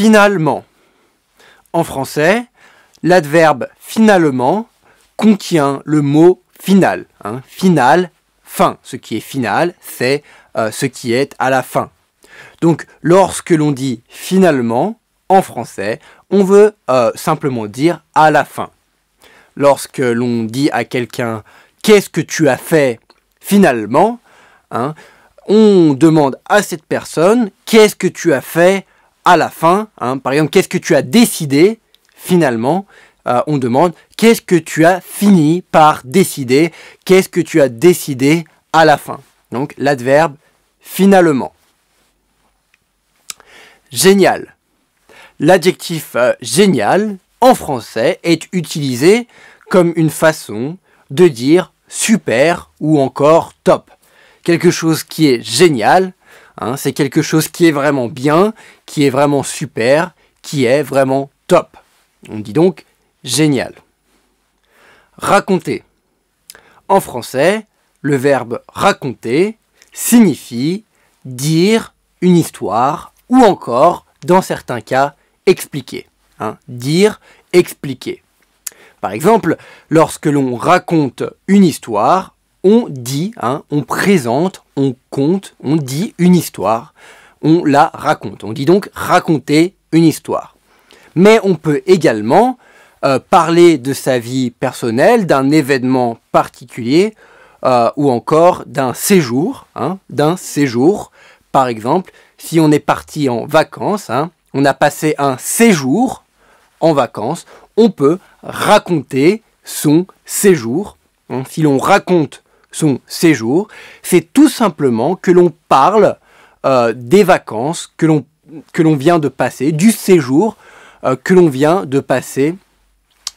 Finalement. En français, l'adverbe finalement contient le mot final. Final, fin. Ce qui est final, c'est ce qui est à la fin. Donc, lorsque l'on dit finalement, en français, on veut simplement dire à la fin. Lorsque l'on dit à quelqu'un « Qu'est-ce que tu as fait finalement ?» on demande à cette personne « Qu'est-ce que tu as fait à la fin ?» Par exemple, « Qu'est-ce que tu as décidé finalement ?» On demande « Qu'est-ce que tu as fini par décider ?» Qu'est-ce que tu as décidé à la fin? Donc, l'adverbe « finalement ». Génial. L'adjectif génial, en français, est utilisé comme une façon de dire super ou encore top. Quelque chose qui est génial, c'est quelque chose qui est vraiment bien, qui est vraiment super, qui est vraiment top. On dit donc génial. Raconter. En français, le verbe raconter signifie dire une histoire ou encore, dans certains cas, expliquer. Dire, expliquer. Par exemple, lorsque l'on raconte une histoire, on dit, on présente, on conte, on dit une histoire, on la raconte. On dit donc raconter une histoire. Mais on peut également parler de sa vie personnelle, d'un événement particulier ou encore d'un séjour. Par exemple, si on est parti en vacances, on a passé un séjour en vacances, on peut raconter son séjour. Si l'on raconte son séjour, c'est tout simplement que l'on parle des vacances que l'on vient de passer, du séjour que l'on vient de passer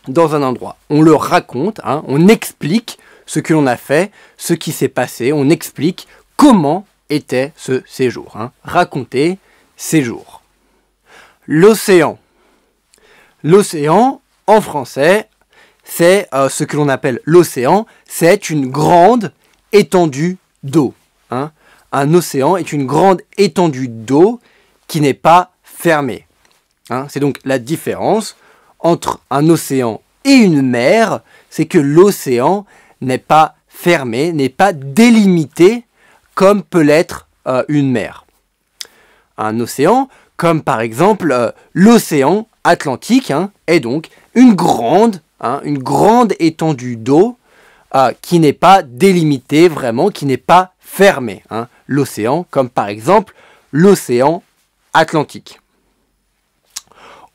dans un endroit. On le raconte, on explique ce que l'on a fait, ce qui s'est passé, on explique comment était ce séjour. Raconter séjour. L'océan. L'océan, en français, c'est ce que l'on appelle l'océan, c'est une grande étendue d'eau. Un océan est une grande étendue d'eau qui n'est pas fermée. C'est donc la différence entre un océan et une mer, c'est que l'océan n'est pas fermé, n'est pas délimité comme peut l'être une mer. Un océan, comme par exemple l'océan Atlantique, est donc une grande étendue d'eau qui n'est pas délimitée vraiment, qui n'est pas fermée. L'océan, comme par exemple l'océan Atlantique.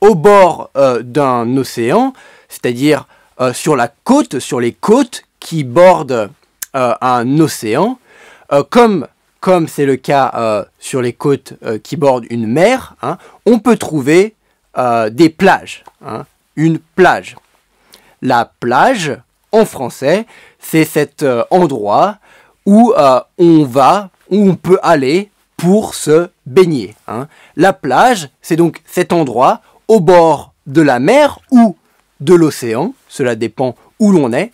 Au bord d'un océan, c'est-à-dire sur les côtes qui bordent un océan, comme c'est le cas sur les côtes qui bordent une mer, on peut trouver des plages. Une plage. La plage, en français, c'est cet endroit où on peut aller pour se baigner. La plage, c'est donc cet endroit au bord de la mer ou de l'océan, cela dépend où l'on est.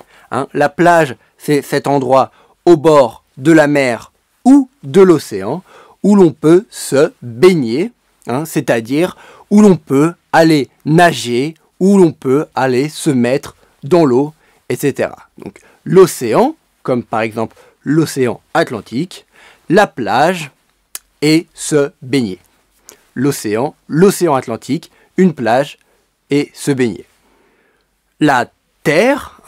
La plage, c'est cet endroit au bord de la mer ou de l'océan où l'on peut se baigner, c'est-à-dire où l'on peut aller nager, où l'on peut aller se mettre dans l'eau, etc. Donc l'océan, comme par exemple l'océan Atlantique, la plage et se baigner. L'océan Atlantique, une plage et se baigner. La Terre,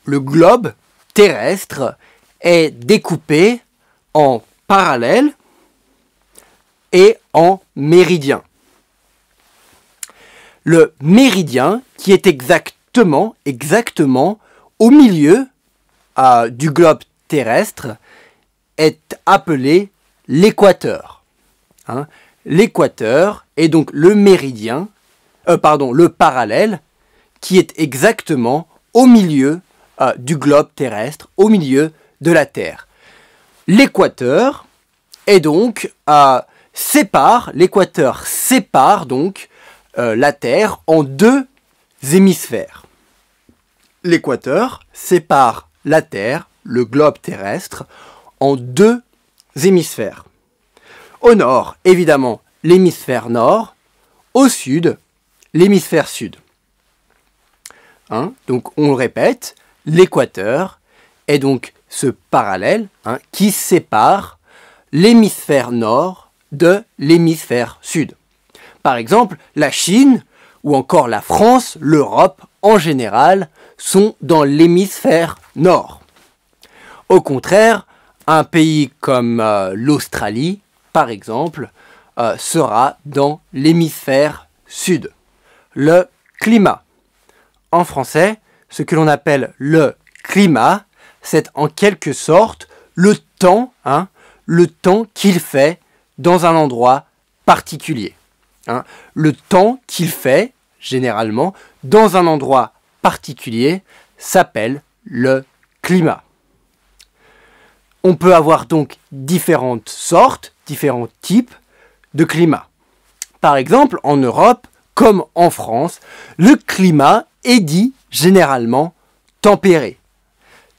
le globe terrestre est découpé en parallèles et en méridiens. Le méridien, qui est exactement au milieu du globe terrestre, est appelé l'équateur. L'équateur est donc le méridien, le parallèle, qui est exactement au milieu du globe terrestre, au milieu de la Terre. L'équateur est donc l'équateur sépare donc la Terre en deux hémisphères. L'équateur sépare la Terre, le globe terrestre, en deux hémisphères. Au nord, évidemment, l'hémisphère nord, au sud, l'hémisphère sud. Donc on le répète, l'équateur est donc ce parallèle qui sépare l'hémisphère nord de l'hémisphère sud. Par exemple, la Chine ou encore la France, l'Europe en général, sont dans l'hémisphère nord. Au contraire, un pays comme l'Australie, par exemple, sera dans l'hémisphère sud. Le climat. En français, ce que l'on appelle le climat, c'est en quelque sorte le temps qu'il fait dans un endroit particulier. Le temps qu'il fait, généralement, dans un endroit particulier, s'appelle le climat. On peut avoir donc différentes sortes, différents types de climat. Par exemple, en Europe, comme en France, le climat est dit généralement tempéré.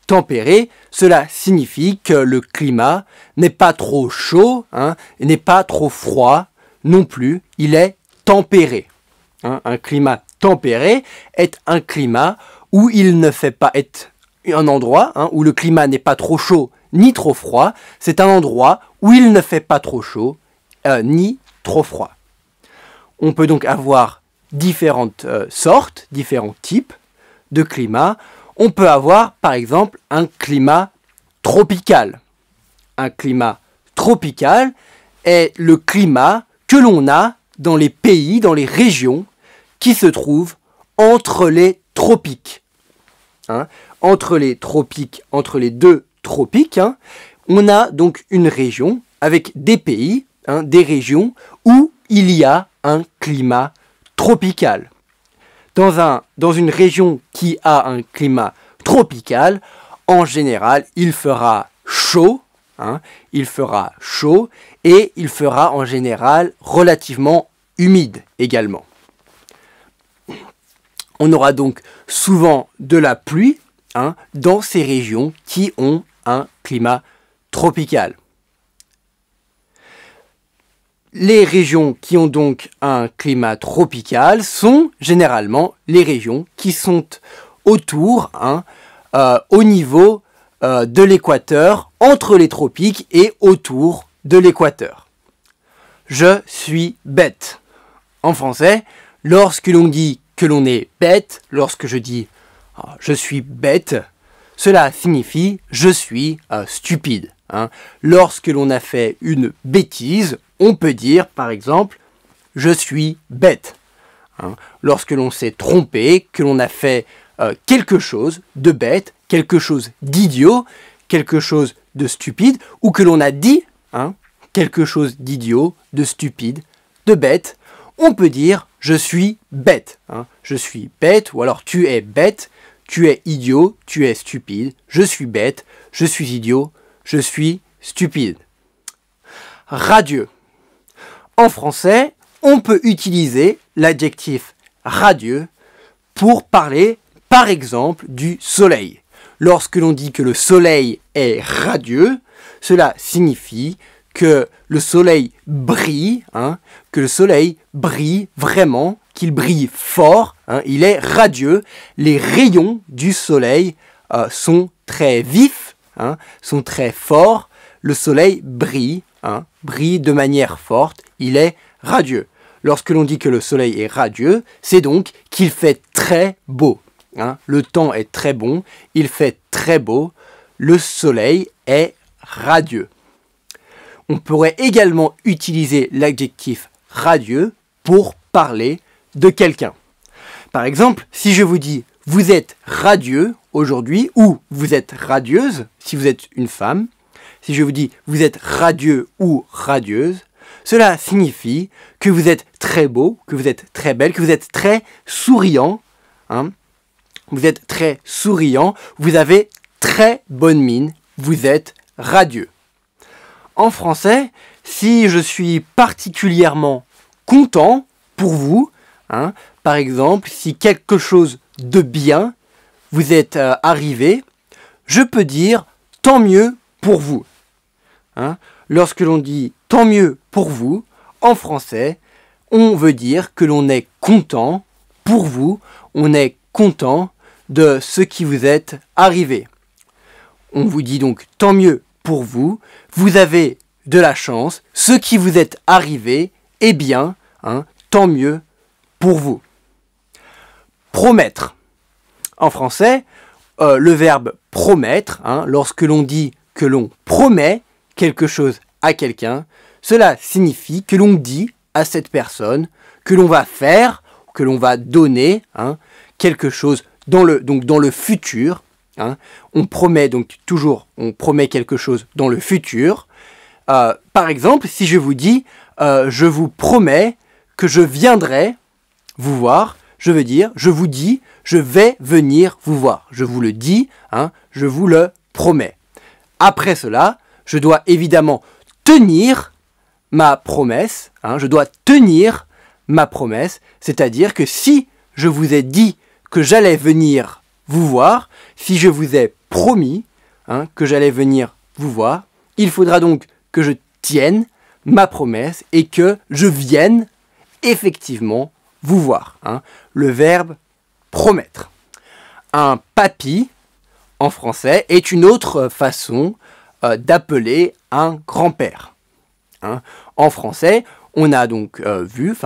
Tempéré, cela signifie que le climat n'est pas trop chaud, n'est pas trop froid non plus, il est tempéré. Un climat tempéré est un climat où il ne fait pas être un endroit où le climat n'est pas trop chaud ni trop froid, c'est un endroit où il ne fait pas trop chaud ni trop froid. On peut donc avoir différentes sortes, différents types de climat. On peut avoir par exemple un climat tropical. Un climat tropical est le climat que l'on a dans les pays, dans les régions qui se trouvent entre les tropiques. Entre les tropiques, entre les deux tropiques, on a donc une région avec des pays, des régions où il y a un climat tropical. Dans une région qui a un climat tropical, en général, il fera chaud, il fera chaud et il fera en général relativement humide également. On aura donc souvent de la pluie dans ces régions qui ont un climat tropical. Les régions qui ont donc un climat tropical sont généralement les régions qui sont autour, au niveau de l'équateur, entre les tropiques et autour de l'équateur. Je suis bête. En français, lorsque l'on dit que l'on est bête, lorsque je dis je suis bête, cela signifie je suis stupide. Lorsque l'on a fait une bêtise, on peut dire par exemple je suis bête. Lorsque l'on s'est trompé, que l'on a fait quelque chose de bête, quelque chose d'idiot, quelque chose de stupide, ou que l'on a dit quelque chose d'idiot, de stupide, de bête, on peut dire je suis bête. Je suis bête, ou alors tu es bête, tu es idiot, tu es stupide, je suis bête, je suis idiot, je suis stupide. Radieux. En français, on peut utiliser l'adjectif radieux pour parler, par exemple, du soleil. Lorsque l'on dit que le soleil est radieux, cela signifie que le soleil brille, que le soleil brille vraiment, qu'il brille fort, il est radieux. Les rayons du soleil sont très vifs, sont très forts. Le soleil brille, brille de manière forte, il est radieux. Lorsque l'on dit que le soleil est radieux, c'est donc qu'il fait très beau. Le temps est très bon, il fait très beau, le soleil est radieux. On pourrait également utiliser l'adjectif radieux pour parler de quelqu'un. Par exemple, si je vous dis « vous êtes radieux aujourd'hui » ou « vous êtes radieuse » si vous êtes une femme, si je vous dis « vous êtes radieux ou radieuse », cela signifie que vous êtes très beau, que vous êtes très belle, que vous êtes très souriant. Vous êtes très souriant, vous avez très bonne mine, vous êtes radieux. En français, si je suis particulièrement content pour vous, par exemple, si quelque chose de bien vous est arrivé, je peux dire « tant mieux pour vous ». Lorsque l'on dit « tant mieux pour vous », en français, on veut dire que l'on est content pour vous, on est content de ce qui vous est arrivé. On vous dit donc tant mieux pour vous, vous avez de la chance, ce qui vous est arrivé est bien, tant mieux pour vous. Promettre. En français, le verbe promettre, lorsque l'on dit que l'on promet quelque chose à quelqu'un, cela signifie que l'on dit à cette personne que l'on va faire, que l'on va donner quelque chose dans le futur. On promet donc toujours, on promet quelque chose dans le futur. Par exemple, si je vous dis je vous promets que je viendrai vous voir, je veux dire, je vous dis, je vais venir vous voir. Je vous le dis, je vous le promets. Après cela, je dois évidemment tenir ma promesse. Je dois tenir ma promesse, c'est-à-dire que si je vous ai dit que j'allais venir vous voir, si je vous ai promis que j'allais venir vous voir, il faudra donc que je tienne ma promesse et que je vienne effectivement vous voir. Le verbe promettre. Un papy, en français, est une autre façon d'appeler un grand-père. En français, on a donc vu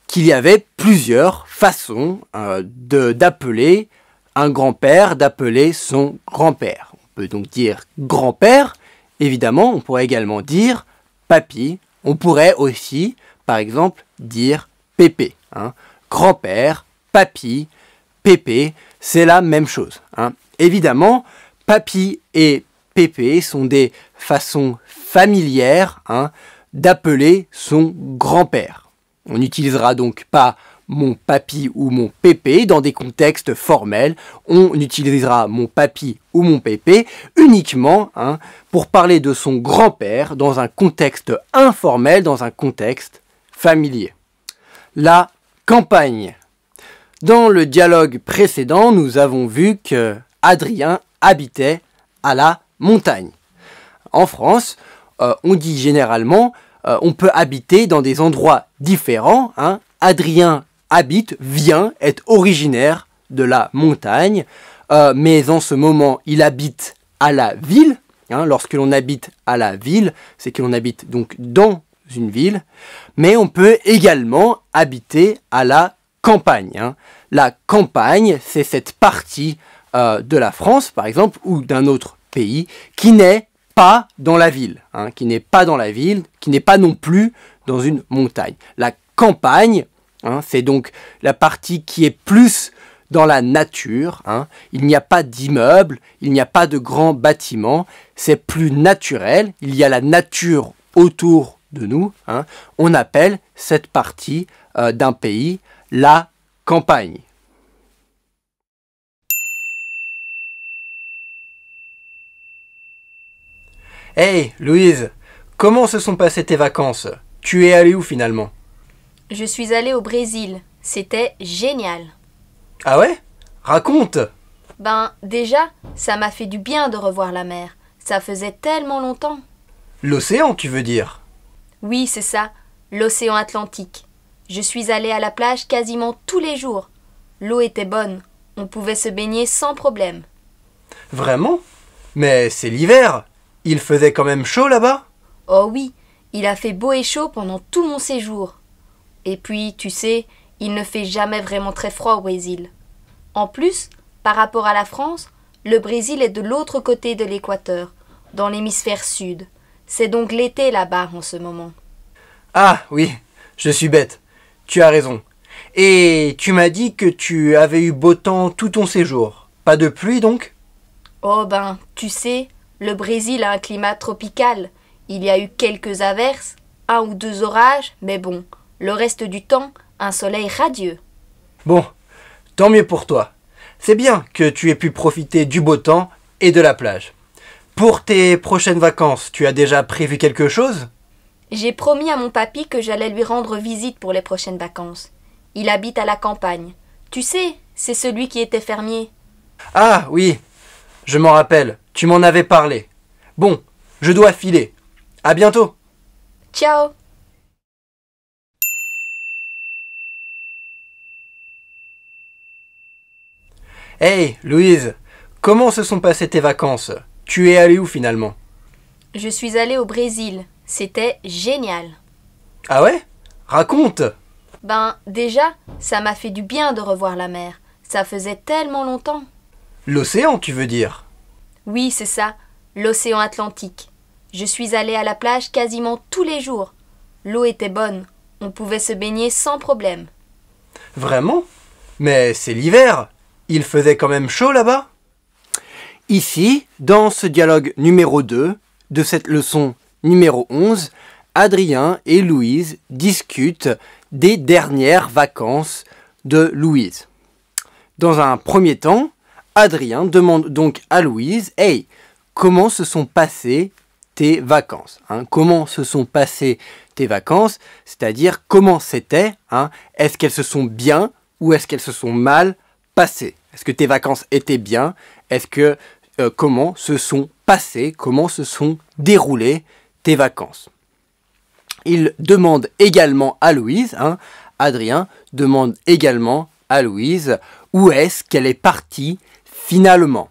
qu'il y avait plusieurs façons d'appeler un grand-père, d'appeler son grand-père. On peut donc dire grand-père, évidemment, on pourrait également dire papy. On pourrait aussi, par exemple, dire pépé. Grand-père, papy, pépé, c'est la même chose. Évidemment, papy et pépé sont des façons familières d'appeler son grand-père. On n'utilisera donc pas mon papy ou mon pépé dans des contextes formels. On utilisera mon papy ou mon pépé uniquement pour parler de son grand-père dans un contexte informel, dans un contexte familier. La campagne. Dans le dialogue précédent, nous avons vu que Adrien habitait à la montagne. En France, on dit généralement on peut habiter dans des endroits différents. Adrien habite, vient, est originaire de la montagne, mais en ce moment, il habite à la ville. Lorsque l'on habite à la ville, c'est que l'on habite donc dans une ville, mais on peut également habiter à la campagne. La campagne, c'est cette partie de la France, par exemple, ou d'un autre pays, qui n'est pas dans la ville, qui n'est pas dans la ville, qui n'est pas non plus dans une montagne. La campagne, c'est donc la partie qui est plus dans la nature. Il n'y a pas d'immeubles, il n'y a pas de grands bâtiments, c'est plus naturel, il y a la nature autour de nous. On appelle cette partie d'un pays la campagne. Hey, Louise, comment se sont passées tes vacances? Tu es allée où finalement? Je suis allée au Brésil. C'était génial. Ah ouais? Raconte! Déjà, ça m'a fait du bien de revoir la mer. Ça faisait tellement longtemps. L'océan, tu veux dire? Oui, c'est ça, l'océan Atlantique. Je suis allée à la plage quasiment tous les jours. L'eau était bonne. On pouvait se baigner sans problème. Vraiment? Mais c'est l'hiver. Il faisait quand même chaud là-bas? Oh oui, il a fait beau et chaud pendant tout mon séjour. Et puis, tu sais, il ne fait jamais vraiment très froid au Brésil. En plus, par rapport à la France, le Brésil est de l'autre côté de l'équateur, dans l'hémisphère sud. C'est donc l'été là-bas en ce moment. Ah oui, je suis bête. Tu as raison. Et tu m'as dit que tu avais eu beau temps tout ton séjour. Pas de pluie donc? Oh tu sais, le Brésil a un climat tropical. Il y a eu quelques averses, 1 ou 2 orages, mais bon, le reste du temps, un soleil radieux. Bon, tant mieux pour toi. C'est bien que tu aies pu profiter du beau temps et de la plage. Pour tes prochaines vacances, tu as déjà prévu quelque chose? J'ai promis à mon papy que j'allais lui rendre visite pour les prochaines vacances. Il habite à la campagne. Tu sais, c'est celui qui était fermier. Ah oui, je m'en rappelle, tu m'en avais parlé. Bon, je dois filer. À bientôt. Ciao! Hey, Louise, comment se sont passées tes vacances? Tu es allée où finalement? Je suis allée au Brésil. C'était génial. Ah ouais? Raconte! Ben, déjà, ça m'a fait du bien de revoir la mer. Ça faisait tellement longtemps. L'océan, tu veux dire? Oui, c'est ça, l'océan Atlantique. Je suis allée à la plage quasiment tous les jours. L'eau était bonne. On pouvait se baigner sans problème. Vraiment? Mais c'est l'hiver. Il faisait quand même chaud là-bas? Ici, dans ce dialogue numéro 2 de cette leçon numéro 11, Adrien et Louise discutent des dernières vacances de Louise. Dans un premier temps, Adrien demande donc à Louise « Hey, comment se sont passées tes vacances ?» Comment se sont passées tes vacances? C'est-à-dire comment c'était? Est-ce qu'elles se sont bien ou est-ce qu'elles se sont mal passées? Est-ce que tes vacances étaient bien? Est-ce que comment se sont passées? Comment se sont déroulées tes vacances? Il demande également à Louise, Adrien demande également à Louise où est-ce qu'elle est partie finalement.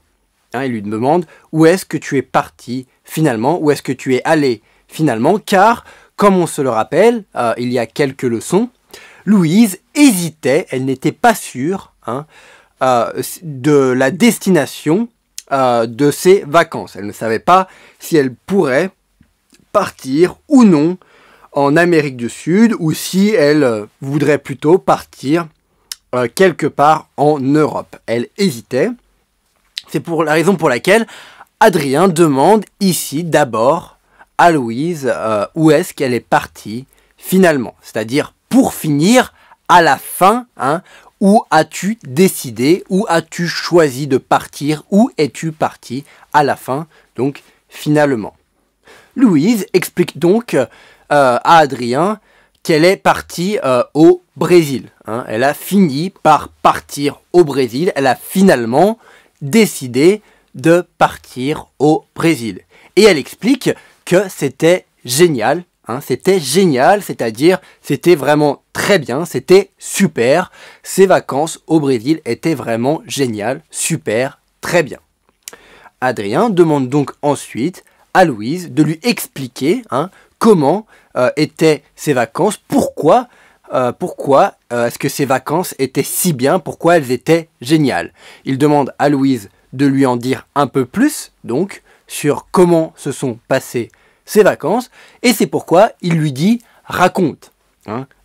Il lui demande où est-ce que tu es partie finalement, où est-ce que tu es allé finalement, car comme on se le rappelle, il y a quelques leçons, Louise hésitait, elle n'était pas sûre de la destination de ses vacances. Elle ne savait pas si elle pourrait partir ou non en Amérique du Sud ou si elle voudrait plutôt partir quelque part en Europe. Elle hésitait. C'est pour la raison pour laquelle Adrien demande ici d'abord à Louise où est-ce qu'elle est partie finalement. C'est-à-dire pour finir à la fin, où as-tu décidé, où as-tu choisi de partir, où es-tu parti à la fin, donc finalement. Louise explique donc à Adrien qu'elle est partie au Brésil. Elle a fini par partir au Brésil. Elle a finalement décidé de partir au Brésil. Et elle explique que c'était génial. C'était génial, c'est-à-dire c'était vraiment très bien, c'était super. Ses vacances au Brésil étaient vraiment géniales, super, très bien. Adrien demande donc ensuite à Louise de lui expliquer comment étaient ses vacances, pourquoi est-ce que ces vacances étaient si bien, pourquoi elles étaient géniales. Il demande à Louise de lui en dire un peu plus, donc, sur comment se sont passées ses vacances, et c'est pourquoi il lui dit « raconte ».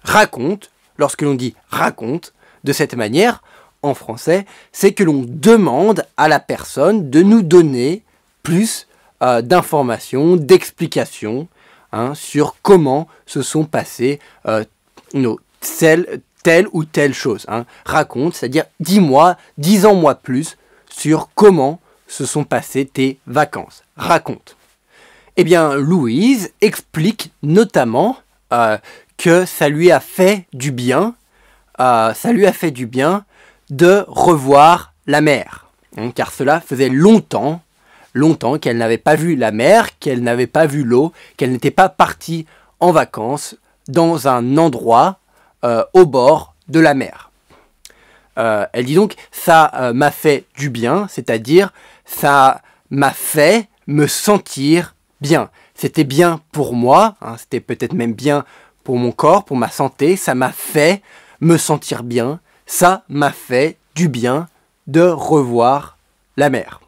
Raconte, lorsque l'on dit « raconte », de cette manière, en français, c'est que l'on demande à la personne de nous donner plus d'informations, d'explications sur comment se sont passées telle ou telle chose. Raconte, c'est-à-dire dis-moi, dis-en-moi plus sur comment se sont passées tes vacances. Raconte. Eh bien, Louise explique notamment que ça lui a fait du bien, de revoir la mer. Car cela faisait longtemps qu'elle n'avait pas vu la mer, qu'elle n'avait pas vu l'eau, qu'elle n'était pas partie en vacances dans un endroit au bord de la mer. Elle dit donc « ça m'a fait du bien », c'est-à-dire « ça m'a fait me sentir bien ». C'était bien pour moi, c'était peut-être même bien pour mon corps, pour ma santé, ça m'a fait me sentir bien, ça m'a fait du bien de revoir la mer.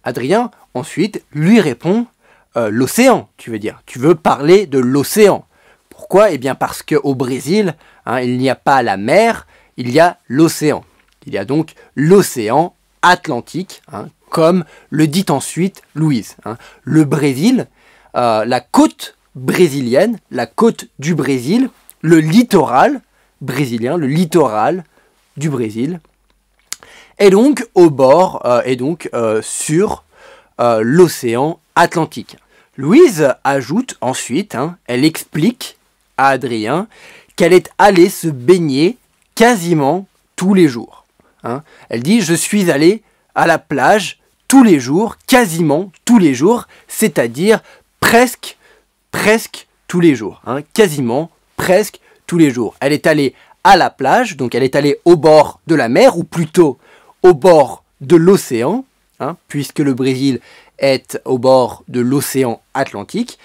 Adrien, ensuite, lui répond l'océan, tu veux dire. Tu veux parler de l'océan. Pourquoi? Eh bien parce qu'au Brésil, il n'y a pas la mer, il y a l'océan. Il y a donc l'océan Atlantique, comme le dit ensuite Louise. Le Brésil, la côte brésilienne, la côte du Brésil, le littoral brésilien, le littoral du Brésil, est donc au bord, sur l'océan Atlantique. Louise ajoute ensuite, elle explique à Adrien qu'elle est allée se baigner quasiment tous les jours. Elle dit « je suis allée à la plage tous les jours, quasiment tous les jours, c'est-à-dire presque tous les jours. Quasiment, presque tous les jours. Elle est allée à la plage, donc elle est allée au bord de la mer, ou plutôt au bord de l'océan, hein, puisque le Brésil est au bord de l'océan Atlantique.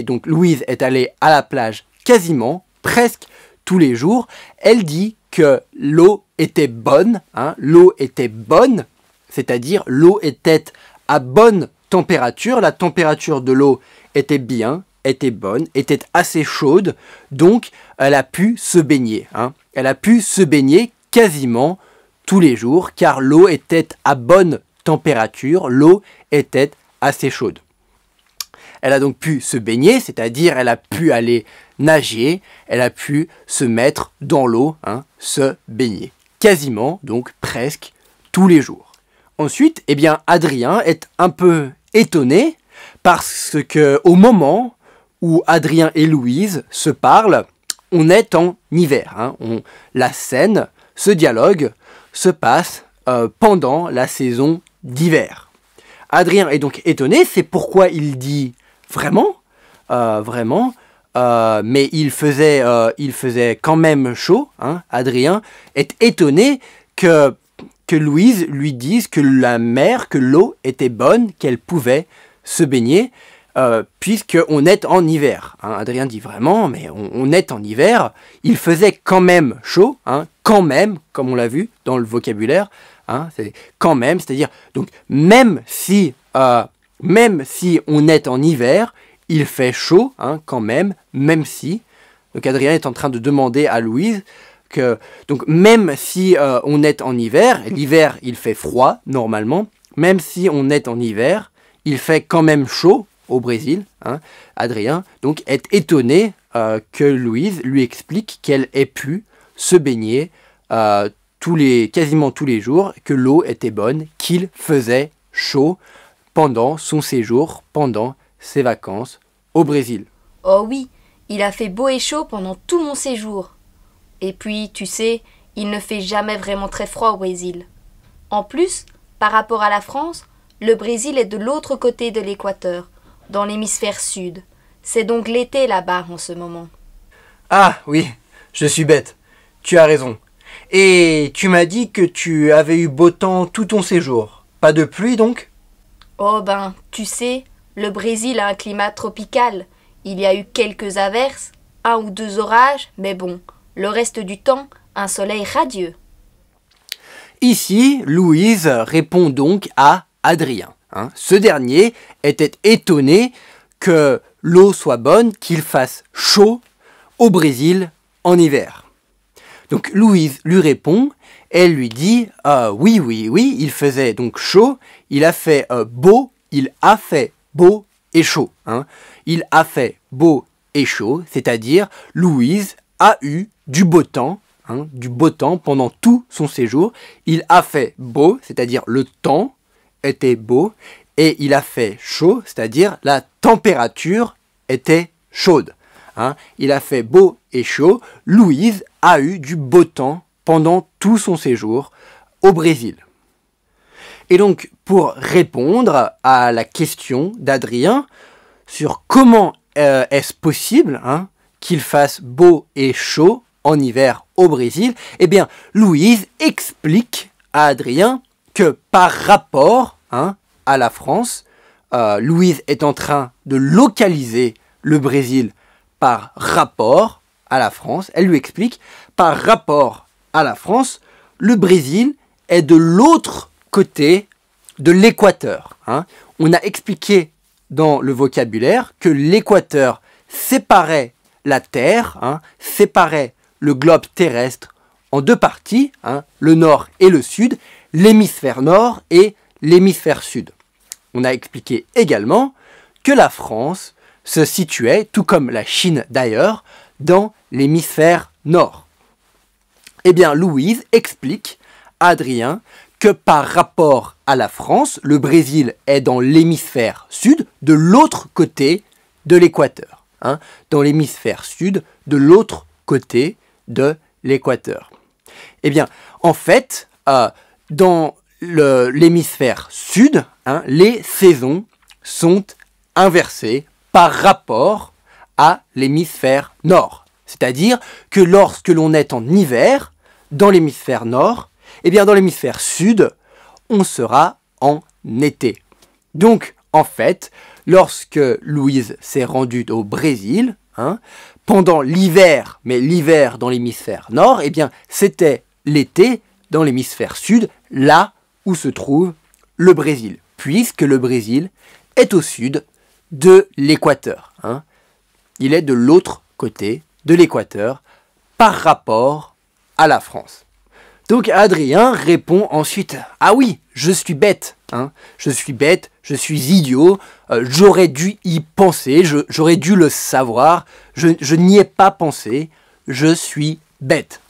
Donc Louise est allée à la plage quasiment, presque tous les jours. Elle dit que l'eau était bonne, hein, c'est-à-dire l'eau était à bonne température, la température de l'eau était bien, était bonne, était assez chaude, donc elle a pu se baigner. Hein. Elle a pu se baigner quasiment tous les jours, car l'eau était à bonne température, l'eau était assez chaude. Elle a donc pu se baigner, c'est-à-dire elle a pu aller nager, elle a pu se mettre dans l'eau, hein, se baigner. Quasiment, donc presque tous les jours. Ensuite, eh bien, Adrien est un peu étonné parce que au moment où Adrien et Louise se parlent, on est en hiver. Hein, la scène, ce dialogue se passe pendant la saison d'hiver. Adrien est donc étonné, c'est pourquoi il dit vraiment, mais il faisait quand même chaud. Hein. Adrien est étonné que Louise lui dise que que l'eau était bonne, qu'elle pouvait se baigner, puisqu'on est en hiver. Hein. Adrien dit vraiment, mais on est en hiver, il faisait quand même chaud, hein, quand même, comme on l'a vu dans le vocabulaire, hein, c'est quand même, c'est-à-dire, donc même si on est en hiver, il fait chaud, hein, quand même si. Donc Adrien est en train de demander à Louise que, donc même si on est en hiver, l'hiver il fait froid normalement, même si on est en hiver, il fait quand même chaud au Brésil. Hein. Adrien donc est étonné que Louise lui explique qu'elle ait pu se baigner quasiment tous les jours, que l'eau était bonne, qu'il faisait chaud pendant son séjour, pendant ses vacances au Brésil. Oh oui, il a fait beau et chaud pendant tout mon séjour. Et puis, tu sais, il ne fait jamais vraiment très froid au Brésil. En plus, par rapport à la France, le Brésil est de l'autre côté de l'équateur, dans l'hémisphère sud. C'est donc l'été là-bas en ce moment. Ah oui, je suis bête. Tu as raison. Et tu m'as dit que tu avais eu beau temps tout ton séjour. Pas de pluie donc ? Oh ben, tu sais, le Brésil a un climat tropical. Il y a eu quelques averses, 1 ou 2 orages, mais bon, le reste du temps, un soleil radieux. Ici, Louise répond donc à Adrien. Hein. Ce dernier était étonné que l'eau soit bonne, qu'il fasse chaud au Brésil en hiver. Donc Louise lui répond, elle lui dit oui, il faisait donc chaud, il a fait beau et chaud. Hein. Il a fait beau et chaud, c'est-à-dire Louise a eu du beau temps, hein, pendant tout son séjour. Il a fait beau, c'est-à-dire le temps était beau, et il a fait chaud, c'est-à-dire la température était chaude. Hein. Il a fait beau et chaud. Louise a eu du beau temps pendant tout son séjour au Brésil. Et donc, pour répondre à la question d'Adrien sur comment est-ce possible, hein, qu'il fasse beau et chaud en hiver au Brésil, eh bien, Louise explique à Adrien que par rapport, hein, à la France, Louise est en train de localiser le Brésil par rapport à la France. Elle lui explique, par rapport à la France, le Brésil est de l'autre côté de l'équateur. Hein. On a expliqué dans le vocabulaire que l'équateur séparait la Terre, hein, séparait le globe terrestre en 2 parties, hein, le nord et le sud, l'hémisphère nord et l'hémisphère sud. On a expliqué également que la France se situait, tout comme la Chine d'ailleurs, dans l'hémisphère nord. Eh bien, Louise explique à Adrien que par rapport à la France, le Brésil est dans l'hémisphère sud, de l'autre côté de l'équateur. Hein, dans l'hémisphère sud, de l'autre côté de l'équateur. Eh bien, en fait, dans l'hémisphère sud, hein, les saisons sont inversées par rapport à l'hémisphère nord. C'est-à-dire que lorsque l'on est en hiver, dans l'hémisphère nord, Eh bien, dans l'hémisphère sud, on sera en été. Donc, en fait, lorsque Louise s'est rendue au Brésil, pendant l'hiver, mais l'hiver dans l'hémisphère nord, eh bien, c'était l'été dans l'hémisphère sud, là où se trouve le Brésil, puisque le Brésil est au sud de l'équateur. Il est de l'autre côté de l'équateur par rapport à la France. Donc Adrien répond ensuite « Ah oui, je suis bête, je suis bête, je suis idiot, j'aurais dû y penser, j'aurais dû le savoir, je n'y ai pas pensé, je suis bête.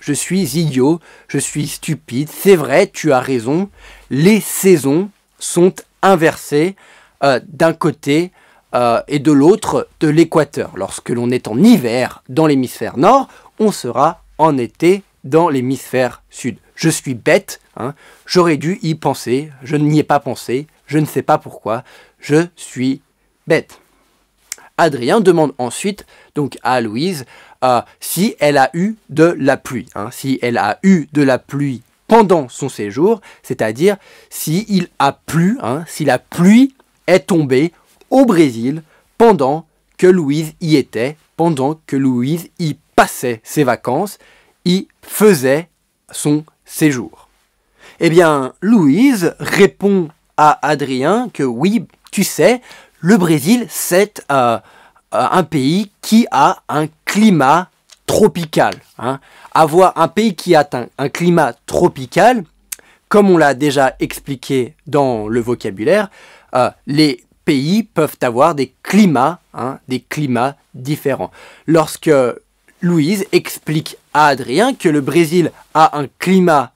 Je suis idiot, je suis stupide, c'est vrai, tu as raison, les saisons sont inversées d'un côté et de l'autre de l'équateur. Lorsque l'on est en hiver dans l'hémisphère nord, on sera en été dans l'hémisphère sud. Je suis bête, j'aurais dû y penser, je n'y ai pas pensé, je ne sais pas pourquoi, je suis bête. Adrien demande ensuite donc à Louise si elle a eu de la pluie, si elle a eu de la pluie pendant son séjour, c'est-à-dire s'il a plu, si la pluie est tombée au Brésil pendant que Louise y était, pendant que Louise y passait ses vacances, y faisait son séjour. Eh bien, Louise répond à Adrien que oui, tu sais, le Brésil, c'est un pays qui a un climat tropical. Avoir un pays qui a un climat tropical, comme on l'a déjà expliqué dans le vocabulaire, les pays peuvent avoir des climats différents. Lorsque Louise explique à Adrien que le Brésil a un climat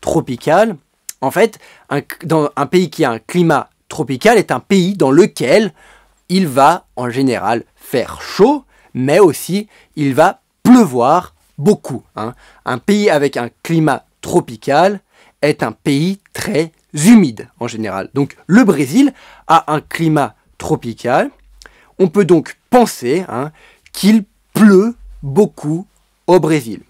tropical, en fait, un pays qui a un climat tropical est un pays dans lequel il va en général faire chaud, mais aussi il va pleuvoir beaucoup. Un pays avec un climat tropical est un pays très humide en général. Donc le Brésil a un climat tropical. On peut donc penser qu'il pleut beaucoup au Brésil.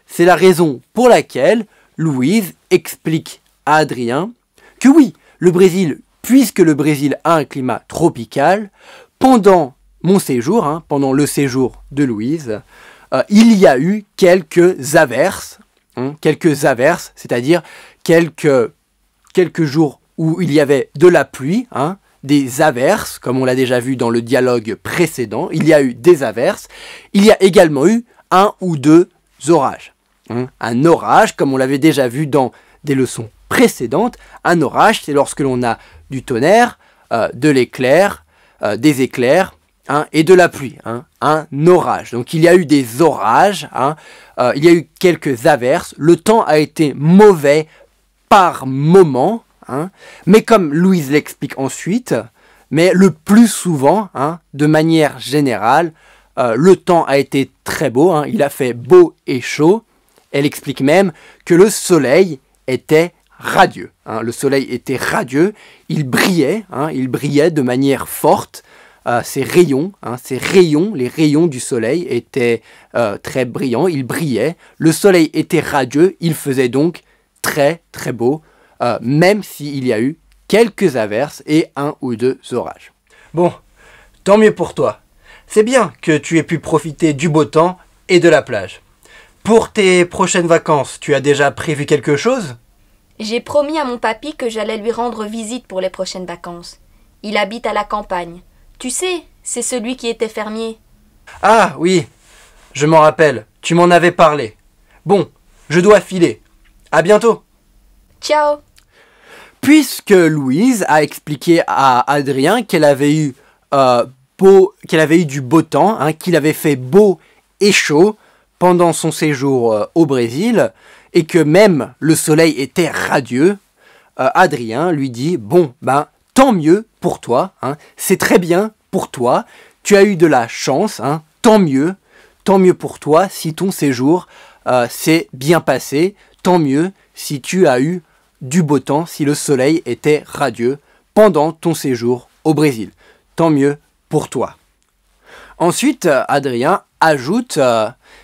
C'est la raison pour laquelle Louise explique à Adrien que oui, le Brésil, puisque le Brésil a un climat tropical, pendant mon séjour, pendant le séjour de Louise, il y a eu quelques averses, c'est-à-dire quelques jours où il y avait de la pluie, des averses, comme on l'a déjà vu dans le dialogue précédent, il y a eu des averses, il y a également eu un ou deux orages. Un orage, comme on l'avait déjà vu dans des leçons précédentes, un orage, c'est lorsque l'on a du tonnerre, de l'éclair, des éclairs, et de la pluie, un orage. Donc il y a eu des orages, il y a eu quelques averses, le temps a été mauvais par moment, mais comme Louise l'explique ensuite, mais le plus souvent, de manière générale, le temps a été très beau, il a fait beau et chaud. Elle explique même que le soleil était radieux. Le soleil était radieux, il brillait de manière forte. Ses rayons, les rayons du soleil étaient très brillants, ils brillaient. Le soleil était radieux, il faisait donc très très beau, même s'il y a eu quelques averses et un ou deux orages. Bon, tant mieux pour toi. C'est bien que tu aies pu profiter du beau temps et de la plage. Pour tes prochaines vacances, tu as déjà prévu quelque chose ? J'ai promis à mon papy que j'allais lui rendre visite pour les prochaines vacances. Il habite à la campagne. Tu sais, c'est celui qui était fermier. Ah oui, je m'en rappelle, tu m'en avais parlé. Bon, je dois filer. À bientôt. Ciao. Puisque Louise a expliqué à Adrien qu'elle avait eu du beau temps, qu'il avait fait beau et chaud pendant son séjour au Brésil, et que même le soleil était radieux, Adrien lui dit « Bon, tant mieux pour toi, c'est très bien pour toi, tu as eu de la chance, tant mieux pour toi si ton séjour s'est bien passé, tant mieux si tu as eu du beau temps, si le soleil était radieux pendant ton séjour au Brésil, tant mieux pour toi. » Ensuite, Adrien ajoute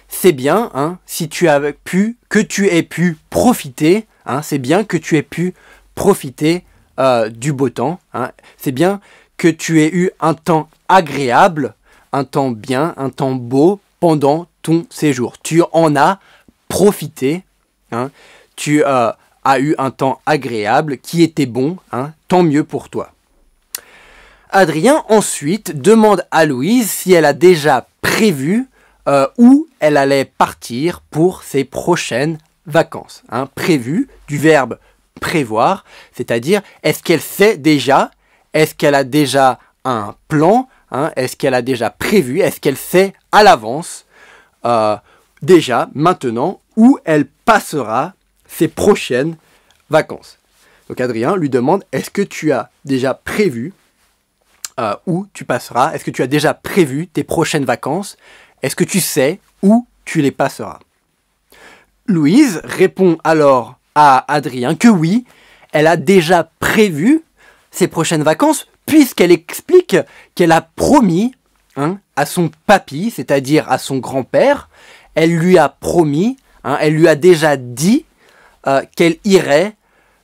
c'est bien hein, si tu as pu, que tu aies pu profiter, hein, c'est bien que tu aies pu profiter du beau temps, hein, c'est bien que tu aies eu un temps agréable, un temps bien, un temps beau pendant ton séjour. Tu en as profité, hein, tu as eu un temps agréable qui était bon, hein, tant mieux pour toi. Adrien ensuite demande à Louise si elle a déjà prévu où elle allait partir pour ses prochaines vacances. Hein. Prévu, du verbe prévoir, c'est-à-dire est-ce qu'elle sait déjà, est-ce qu'elle a déjà un plan, hein, est-ce qu'elle a déjà prévu, est-ce qu'elle sait à l'avance, déjà, maintenant, où elle passera ses prochaines vacances. Donc Adrien lui demande, est-ce que tu as déjà prévu où tu passeras? Est-ce que tu as déjà prévu tes prochaines vacances? Est-ce que tu sais où tu les passeras? Louise répond alors à Adrien que oui, elle a déjà prévu ses prochaines vacances puisqu'elle explique qu'elle a promis hein, à son papy, c'est-à-dire à son grand-père, elle lui a promis, hein, elle lui a déjà dit qu'elle irait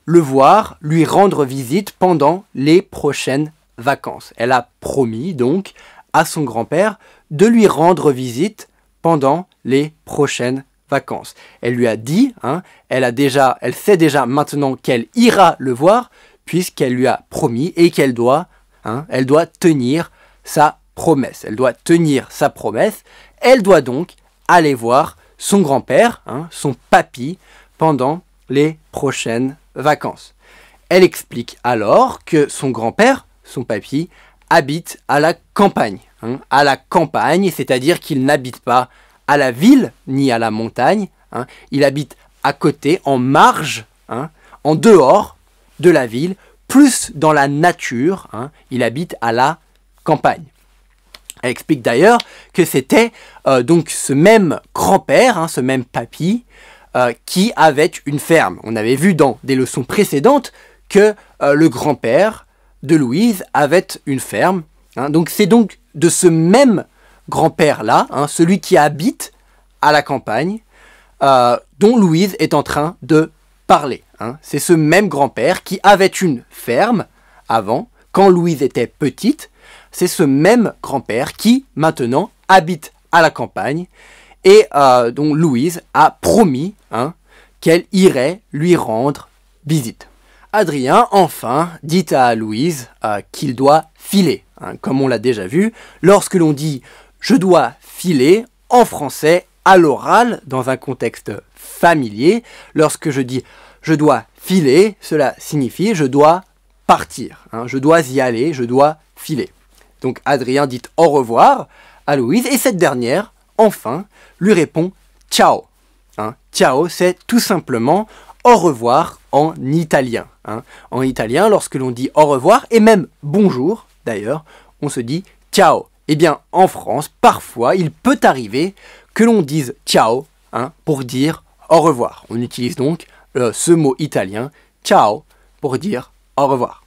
le voir, lui rendre visite pendant les prochaines vacances. Elle a promis donc à son grand-père de lui rendre visite pendant les prochaines vacances. Elle lui a dit, hein, elle sait déjà maintenant qu'elle ira le voir puisqu'elle lui a promis et qu'elle doit, hein, elle doit tenir sa promesse. Elle doit tenir sa promesse. Elle doit donc aller voir son grand-père, hein, son papy, pendant les prochaines vacances. Elle explique alors que son grand-père, son papy, habite à la campagne. Hein, à la campagne, c'est-à-dire qu'il n'habite pas à la ville ni à la montagne. Hein, il habite à côté, en marge, hein, en dehors de la ville, plus dans la nature. Hein, il habite à la campagne. Elle explique d'ailleurs que c'était donc ce même grand-père, hein, ce même papy, qui avait une ferme. On avait vu dans des leçons précédentes que le grand-père de Louise avait une ferme. Hein. Donc c'est donc de ce même grand-père-là, hein, celui qui habite à la campagne, dont Louise est en train de parler. Hein. C'est ce même grand-père qui avait une ferme avant, quand Louise était petite. C'est ce même grand-père qui, maintenant, habite à la campagne et dont Louise a promis hein, qu'elle irait lui rendre visite. Adrien, enfin, dit à Louise qu'il doit filer. Hein, comme on l'a déjà vu, lorsque l'on dit « je dois filer » en français, à l'oral, dans un contexte familier, lorsque je dis « je dois filer », cela signifie « je dois partir hein, »,« je dois y aller »,« je dois filer ». Donc Adrien dit au revoir à Louise et cette dernière, enfin, lui répond « ciao ». Hein, ciao, c'est tout simplement au revoir en italien. Hein. En italien, lorsque l'on dit au revoir, et même bonjour d'ailleurs, on se dit ciao. Eh bien, en France, parfois, il peut arriver que l'on dise ciao hein, pour dire au revoir. On utilise donc ce mot italien ciao pour dire au revoir.